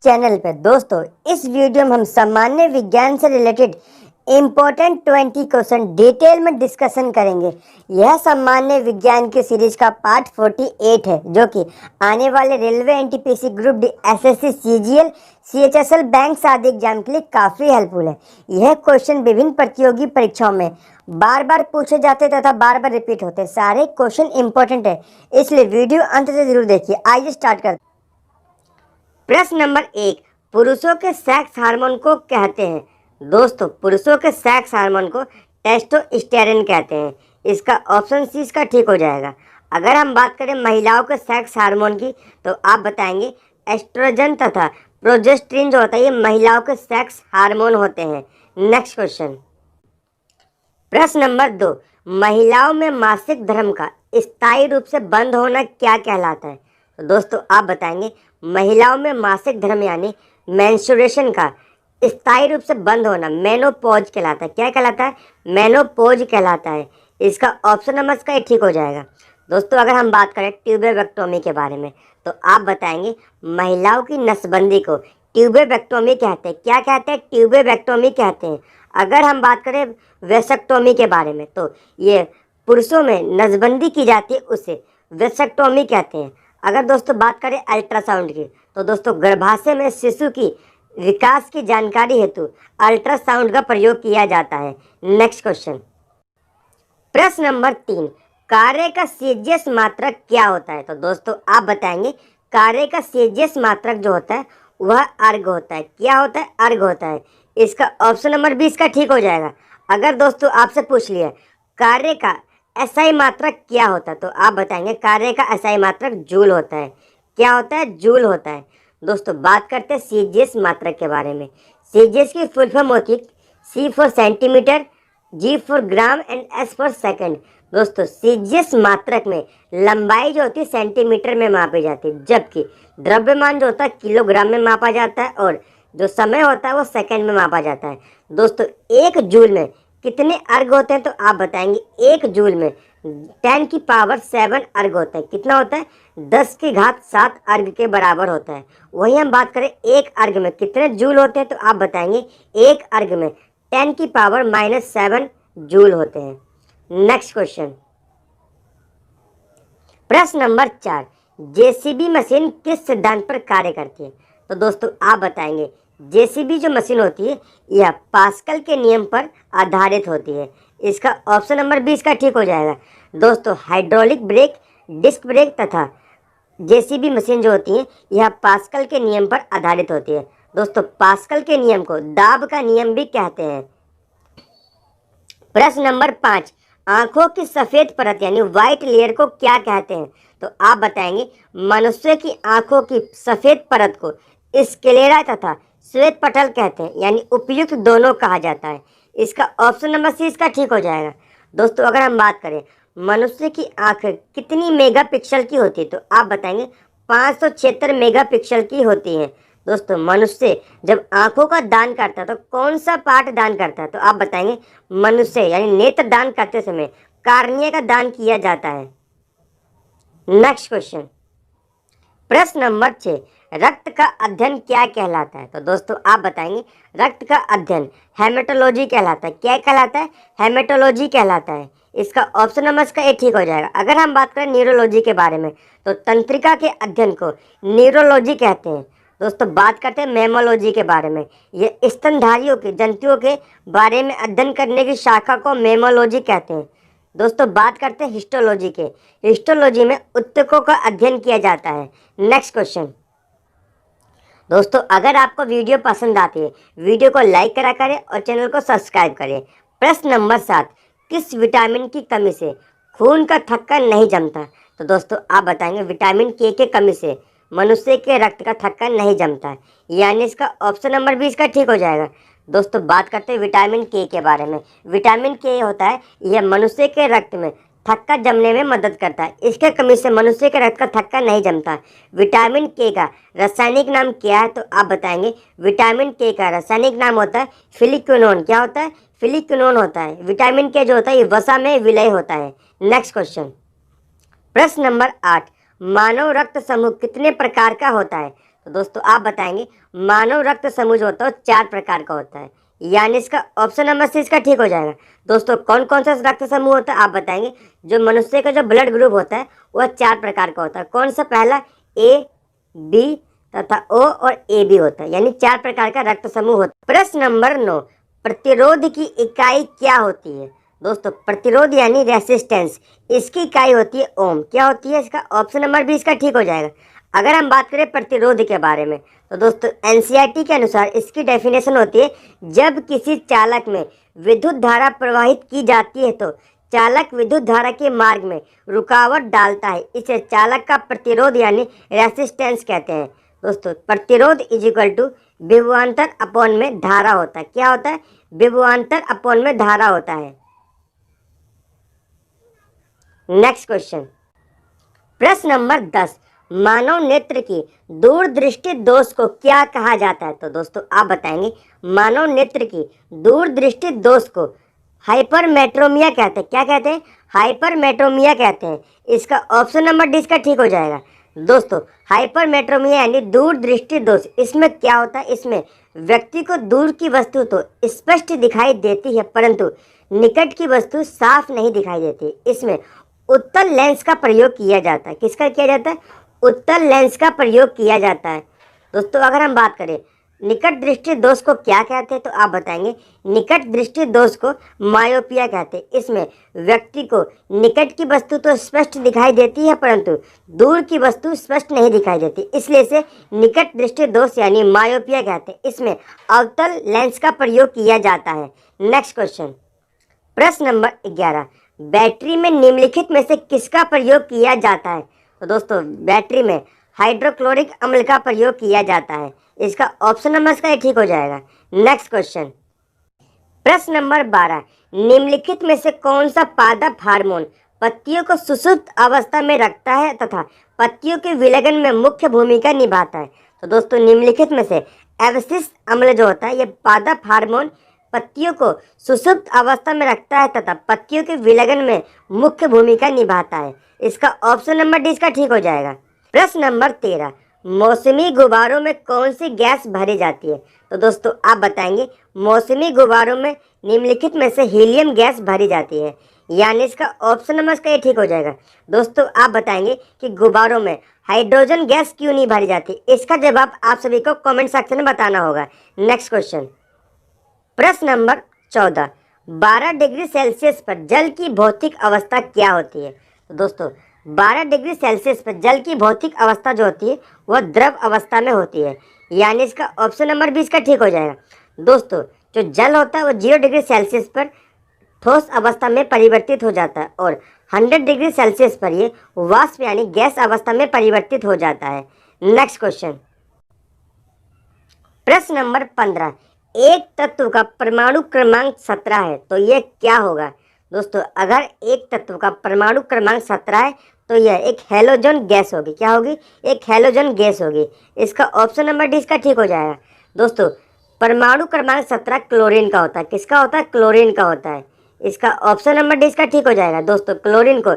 Channel पे। दोस्तों, इस वीडियो में हम सामान्य विज्ञान से रिलेटेड इम्पोर्टेंट 20 क्वेश्चन डिटेल में डिस्कशन करेंगे। यह सामान्य विज्ञान की सीरीज का पार्ट 48 है, जो कि आने वाले railway, NTPC, group D, SSC, CGL, CHSL, bank आदि एग्जाम के लिए काफ़ी हेल्पफुल है। यह क्वेश्चन विभिन्न प्रतियोगी परीक्षाओं में बार बार पूछे जाते तथा बार बार रिपीट होते। सारे क्वेश्चन इंपॉर्टेंट है, इसलिए वीडियो अंत से जरूर देखिए। आइए स्टार्ट करते। प्रश्न नंबर 1, पुरुषों के सेक्स हार्मोन को कहते हैं। दोस्तों, पुरुषों के सेक्स हार्मोन को टेस्टोस्टेरोन कहते हैं। इसका ऑप्शन सी इसका ठीक हो जाएगा। अगर हम बात करें महिलाओं के सेक्स हार्मोन की, तो आप बताएंगे एस्ट्रोजन तथा प्रोजेस्टेरोन जो होता है, ये महिलाओं के सेक्स हार्मोन होते हैं। नेक्स्ट क्वेश्चन, प्रश्न नंबर 2, महिलाओं में मासिक धर्म का स्थायी रूप से बंद होना क्या कहलाता है। तो दोस्तों, आप बताएंगे महिलाओं में मासिक धर्म यानी मेंस्ट्रुएशन का स्थायी रूप से बंद होना मेनोपॉज कहलाता है। क्या कहलाता है? मेनोपॉज कहलाता है। इसका ऑप्शन नंबर इसका ठीक हो जाएगा। दोस्तों, अगर हम बात करें ट्यूबेक्टोमी के बारे में, तो आप बताएंगे महिलाओं की नसबंदी को ट्यूबेक्टोमी कहते हैं। क्या कहते हैं? ट्यूबेक्टोमी कहते हैं। अगर हम बात करें वेसेक्टोमी के बारे में, तो ये पुरुषों में नसबंदी की जाती है, उसे वेसेक्टोमी कहते हैं। अगर दोस्तों बात करें अल्ट्रासाउंड की, तो दोस्तों गर्भाशय में शिशु की विकास की जानकारी हेतु अल्ट्रासाउंड का प्रयोग किया जाता है। नेक्स्ट क्वेश्चन, प्रश्न नंबर 3, कार्य का सीजियस मात्रक क्या होता है। तो दोस्तों, आप बताएंगे कार्य का सीजियस मात्रक जो होता है वह अर्घ होता है। क्या होता है? अर्घ होता है। इसका ऑप्शन नंबर 20 का ठीक हो जाएगा। अगर दोस्तों आपसे पूछ लिया कार्य का एसआई मात्रक क्या होता है, तो आप बताएंगे कार्य का एसआई मात्रक जूल होता है। क्या होता है? जूल होता है। दोस्तों, बात करते हैं सीजियस मात्रक के बारे में। सीजियस की फुल फॉर्म होती है C for centimetre, G for gram and S for second. दोस्तों, सीजियस मात्रक में लंबाई जो होती है सेंटीमीटर में मापी जाती है, जबकि द्रव्यमान जो होता है किलोग्राम में मापा जाता है, और जो समय होता है वो सेकंड में मापा जाता है। दोस्तों, 1 जूल में कितने अर्घ होते हैं, तो आप बताएंगे 1 जूल में 10 की पावर 7 अर्घ होता है। कितना होता है? 10 की घात 7 अर्घ के बराबर होता है। वहीं हम बात करें एक अर्घ में कितने जूल होते हैं, तो आप बताएंगे एक अर्घ में 10 की पावर -7 जूल होते हैं। नेक्स्ट क्वेश्चन, प्रश्न नंबर 4, जेसीबी मशीन किस सिद्धांत पर कार्य करती है। तो दोस्तों, आप बताएंगे जेसीबी जो मशीन होती है यह पास्कल के नियम पर आधारित होती है। इसका ऑप्शन नंबर 20 का ठीक हो जाएगा। दोस्तों, हाइड्रोलिक ब्रेक, डिस्क ब्रेक तथा जेसीबी मशीन जो होती है यह पास्कल के नियम पर आधारित होती है। दोस्तों, पास्कल के नियम को दाब का नियम भी कहते हैं। प्रश्न नंबर 5, आंखों की सफेद परत यानी व्हाइट लेयर को क्या कहते हैं। तो आप बताएंगे मनुष्य की आंखों की सफेद परत को स्क्लेरा तथा श्वेत पटल कहते हैं, यानी उपयुक्त दोनों कहा जाता है। इसका ऑप्शन नंबर सी इसका ठीक हो जाएगा। दोस्तों, अगर हम बात करें मनुष्य की आंख कितनी मेगापिक्सल की होती है, तो आप बताएंगे 576 मेगापिक्सल की होती है। दोस्तों, मनुष्य जब आंखों का दान करता है तो कौन सा पार्ट दान करता है, तो आप बताएंगे मनुष्य यानी नेत्र दान करते समय कार्निया का दान किया जाता है। नेक्स्ट क्वेश्चन, प्रश्न नंबर 6, रक्त का अध्ययन क्या कहलाता है। तो दोस्तों, आप बताएंगे रक्त का अध्ययन हेमेटोलॉजी कहलाता है। क्या कहलाता है? हेमेटोलॉजी कहलाता है। इसका ऑप्शन नंबर इसका ए ठीक हो जाएगा। अगर हम बात करें न्यूरोलॉजी के बारे में, तो तंत्रिका के अध्ययन को न्यूरोलॉजी कहते हैं। दोस्तों, बात करते हैं मेमोलॉजी के बारे में। ये स्तनधारियों के जंतुओं के बारे में अध्ययन करने की शाखा को मेमोलॉजी कहते हैं। दोस्तों, बात करते हैं हिस्टोलॉजी के। हिस्टोलॉजी में ऊतकों का अध्ययन किया जाता है। नेक्स्ट क्वेश्चन, दोस्तों, अगर आपको वीडियो पसंद आती है, वीडियो को लाइक करा करें और चैनल को सब्सक्राइब करें। प्रश्न नंबर 7, किस विटामिन की कमी से खून का थक्का नहीं जमता। तो दोस्तों, आप बताएंगे विटामिन के कमी से मनुष्य के रक्त का थक्का नहीं जमता है, यानी इसका ऑप्शन नंबर 20 का ठीक हो जाएगा। दोस्तों, बात करते हैं विटामिन के बारे में। विटामिन के होता है यह मनुष्य के रक्त में थक्का जमने में मदद करता है। इसके कमी से मनुष्य के रक्त का थक्का नहीं जमता। विटामिन के का रासायनिक नाम क्या है, तो आप बताएंगे विटामिन के का रासायनिक नाम होता है फिलिक्विनोन। क्या होता है? फिलिक्विनोन होता है। विटामिन के जो होता है ये वसा में विलय होता है। नेक्स्ट क्वेश्चन, प्रश्न नंबर 8, मानव रक्त समूह कितने प्रकार का होता है। तो दोस्तों आप बताएंगे मानव रक्त समूह जो होता है वो 4 प्रकार का होता है, यानी इसका ऑप्शन नंबर सी इसका ठीक हो जाएगा। दोस्तों कौन कौन सा रक्त समूह होता है आप बताएंगे। जो मनुष्य का जो ब्लड ग्रुप होता है वह 4 प्रकार का होता है। कौन सा? पहला ए, बी तथा ओ और ए बी होता है, यानी 4 प्रकार का रक्त समूह होता है। प्रश्न नंबर 9, प्रतिरोध की इकाई क्या होती है? दोस्तों प्रतिरोध यानी रेसिस्टेंस, इसकी इकाई होती है ओम। क्या होती है? इसका ऑप्शन नंबर बी इसका ठीक हो जाएगा। अगर हम बात करें प्रतिरोध के बारे में तो दोस्तों एनसीईआरटी के अनुसार इसकी डेफिनेशन होती है, जब किसी चालक में विद्युत धारा प्रवाहित की जाती है तो चालक विद्युत धारा के मार्ग में रुकावट डालता है, इसे चालक का प्रतिरोध यानी रेसिस्टेंस कहते हैं। दोस्तों प्रतिरोध इज इक्वल टू विभवांतर अपॉन में धारा होता है। क्या होता है? विभवांतर अपॉन में धारा होता है। नेक्स्ट क्वेश्चन, प्रश्न नंबर 10, मानव नेत्र की दूरदृष्टि दोष को क्या कहा जाता है? तो दोस्तों आप बताएंगे मानव नेत्र की दूरदृष्टि दोष को हाइपरमेट्रोमिया कहते हैं। क्या कहते हैं? हाइपरमेट्रोमिया कहते हैं। इसका ऑप्शन नंबर डी इसका ठीक हो जाएगा। दोस्तों हाइपरमेट्रोमिया यानी दूरदृष्टि दोष, इसमें क्या होता है? इसमें व्यक्ति को दूर की वस्तु तो स्पष्ट दिखाई देती है परंतु निकट की वस्तु साफ नहीं दिखाई देती। इसमें उत्तल लेंस का प्रयोग किया जाता है। किसका किया जाता है? उत्तल लेंस का प्रयोग किया जाता है। दोस्तों अगर हम बात करें निकट दृष्टि दोष को क्या कहते हैं तो आप बताएंगे निकट दृष्टि दोष को मायोपिया कहते हैं। इसमें व्यक्ति को निकट की वस्तु तो स्पष्ट दिखाई देती है परंतु दूर की वस्तु स्पष्ट नहीं दिखाई देती, इसलिए इसे निकट दृष्टि दोष यानी मायोपिया कहते हैं। इसमें अवतल लेंस का प्रयोग किया जाता है। नेक्स्ट क्वेश्चन, प्रश्न नंबर 11, बैटरी में निम्नलिखित में से किसका प्रयोग किया जाता है? तो दोस्तों बैटरी में हाइड्रोक्लोरिक अम्ल का प्रयोग किया जाता है। इसका ऑप्शन नंबर इसका ठीक हो जाएगा। नेक्स्ट क्वेश्चन, प्रश्न नंबर 12, निम्नलिखित में से कौन सा पादप हार्मोन पत्तियों को सुषुप्त अवस्था में रखता है तथा पत्तियों के विलयन में मुख्य भूमिका निभाता है? तो दोस्तों निम्नलिखित में से एब्सिस अम्ल जो होता है ये पादप हार्मोन पत्तियों को सुषुप्त अवस्था में रखता है तथा पत्तियों के विलयन में मुख्य भूमिका निभाता है। इसका ऑप्शन नंबर डी इसका ठीक हो जाएगा। प्रश्न नंबर 13, मौसमी गुब्बारों में कौन सी गैस भरी जाती है? तो दोस्तों आप बताएंगे मौसमी गुब्बारों में निम्नलिखित में से हीलियम गैस भरी जाती है, यानी इसका ऑप्शन नंबर इसका ठीक हो जाएगा। दोस्तों आप बताएंगे कि गुब्बारों में हाइड्रोजन गैस क्यों नहीं भरी जाती? इसका जवाब आप सभी को कमेंट सेक्शन में बताना होगा। नेक्स्ट क्वेश्चन, प्रश्न नंबर 14, 12 डिग्री सेल्सियस पर जल की भौतिक अवस्था क्या होती है? तो दोस्तों 12 डिग्री सेल्सियस पर जल की भौतिक अवस्था जो होती है वह द्रव अवस्था में होती है, यानी इसका ऑप्शन नंबर भी इसका ठीक हो जाएगा। दोस्तों जो जल होता है वो 0 डिग्री सेल्सियस पर ठोस अवस्था में परिवर्तित हो जाता है और 100 डिग्री सेल्सियस पर ये वाष्प यानी गैस अवस्था में परिवर्तित हो जाता है। नेक्स्ट क्वेश्चन, प्रश्न नंबर 15, एक तत्व का परमाणु क्रमांक 17 है तो यह क्या होगा? दोस्तों अगर एक तत्व का परमाणु क्रमांक 17 है तो यह एक हैलोजन गैस होगी। क्या होगी? एक हैलोजन गैस होगी। इसका ऑप्शन नंबर डी इसका ठीक हो जाएगा। दोस्तों परमाणु क्रमांक 17 क्लोरीन का होता है। किसका होता है? क्लोरीन का होता है। इसका ऑप्शन नंबर डी इसका ठीक हो जाएगा। दोस्तों क्लोरीन को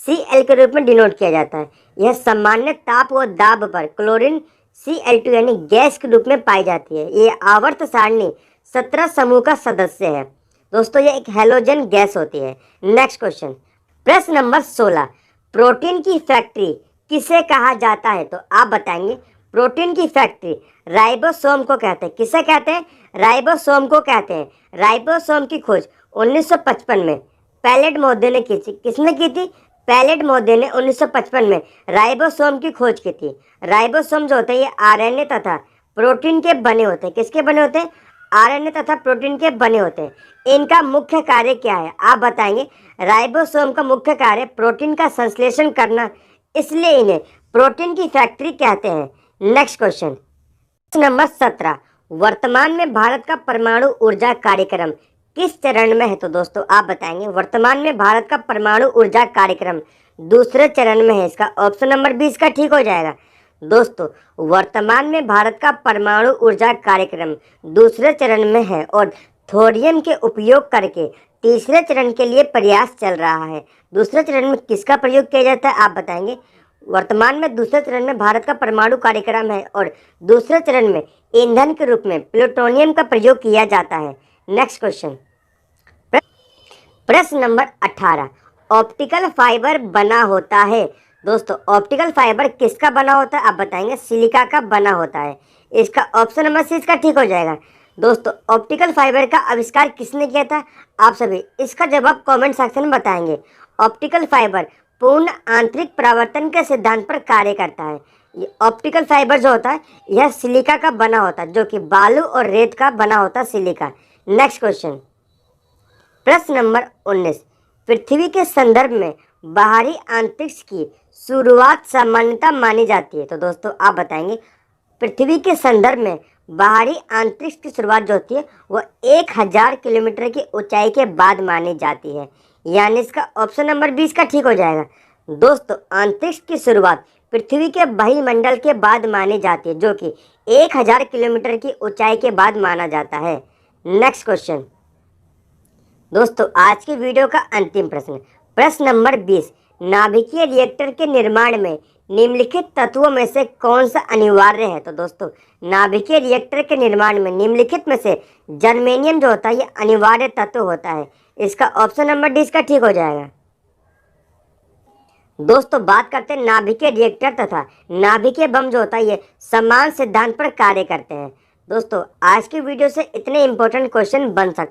Cl के रूप में डिनोट किया जाता है। यह सामान्य ताप व दाब पर क्लोरीन Cl2 यानी गैस के रूप में पाई जाती है। ये आवर्त सारणी 17 समूह का सदस्य है। दोस्तों ये एक हैलोजन गैस होती है। नेक्स्ट क्वेश्चन, प्रश्न नंबर 16, प्रोटीन की फैक्ट्री किसे कहा जाता है? तो आप बताएंगे प्रोटीन की फैक्ट्री राइबोसोम को कहते हैं। किसे कहते हैं? राइबोसोम को कहते हैं। राइबोसोम की खोज 1955 में पैलेट महोदय ने की थी। किसने की थी? पैलेट महोदय ने 1955 में राइबोसोम की खोज की थी। राइबोसोम जो होते हैं ये आरएनए तथा प्रोटीन के बने होते हैं। किसके बने होते हैं? आरएनए तथा प्रोटीन के बने होते हैं। इनका मुख्य कार्य क्या है? आप बताएंगे राइबोसोम का मुख्य कार्य प्रोटीन का संश्लेषण करना, इसलिए इन्हें प्रोटीन की फैक्ट्री कहते हैं। नेक्स्ट क्वेश्चन, नंबर 17, वर्तमान में भारत का परमाणु ऊर्जा कार्यक्रम किस चरण में है? तो दोस्तों आप बताएंगे वर्तमान में भारत का परमाणु ऊर्जा कार्यक्रम दूसरे चरण में है। इसका ऑप्शन नंबर 20 का ठीक हो जाएगा। दोस्तों वर्तमान में भारत का परमाणु ऊर्जा कार्यक्रम दूसरे चरण में है और थोरियम के उपयोग करके तीसरे चरण के लिए प्रयास चल रहा है। दूसरे चरण में किसका प्रयोग किया जाता है? आप बताएंगे वर्तमान में दूसरे चरण में भारत का परमाणु कार्यक्रम है और दूसरे चरण में ईंधन के रूप में प्लूटोनियम का प्रयोग किया जाता है। नेक्स्ट क्वेश्चन, प्रश्न नंबर 18, ऑप्टिकल फाइबर बना होता है। दोस्तों ऑप्टिकल फाइबर किसका बना होता है आप बताएंगे? सिलिका का बना होता है। इसका ऑप्शन नंबर सी इसका ठीक हो जाएगा। दोस्तों ऑप्टिकल फाइबर का आविष्कार किसने किया था? आप सभी इसका जवाब कमेंट सेक्शन में बताएंगे। ऑप्टिकल फाइबर पूर्ण आंतरिक परावर्तन के सिद्धांत पर कार्य करता है। ये ऑप्टिकल फाइबर जो होता है यह सिलिका का बना होता है, जो कि बालू और रेत का बना होता है, सिलिका। नेक्स्ट क्वेश्चन, प्रश्न नंबर 19, पृथ्वी के संदर्भ में बाहरी अंतरिक्ष की शुरुआत सामान्यतः मानी जाती है। तो दोस्तों आप बताएंगे पृथ्वी के संदर्भ में बाहरी अंतरिक्ष की शुरुआत जो होती है वह 1000 किलोमीटर की ऊंचाई के बाद मानी जाती है, यानी इसका ऑप्शन नंबर 20 का ठीक हो जाएगा। दोस्तों अंतरिक्ष की शुरुआत पृथ्वी के वायुमंडल के बाद मानी जाती है, जो कि 1000 किलोमीटर की ऊंचाई के बाद माना जाता है। नेक्स्ट क्वेश्चन, दोस्तों आज की वीडियो का अंतिम प्रश्न, प्रश्न नंबर 20, नाभिकीय रिएक्टर के निर्माण में निम्नलिखित तत्वों में से कौन सा अनिवार्य है? तो दोस्तों नाभिकीय रिएक्टर के निर्माण में निम्नलिखित में से जर्मेनियम जो होता है ये अनिवार्य तत्व होता है। इसका ऑप्शन नंबर डी इसका ठीक हो जाएगा। दोस्तों बात करते हैं नाभिकीय रिएक्टर तथा नाभिकीय बम जो होता है ये समान सिद्धांत पर कार्य करते हैं। दोस्तों आज की वीडियो से इतने इंपॉर्टेंट क्वेश्चन बन सकते हैं।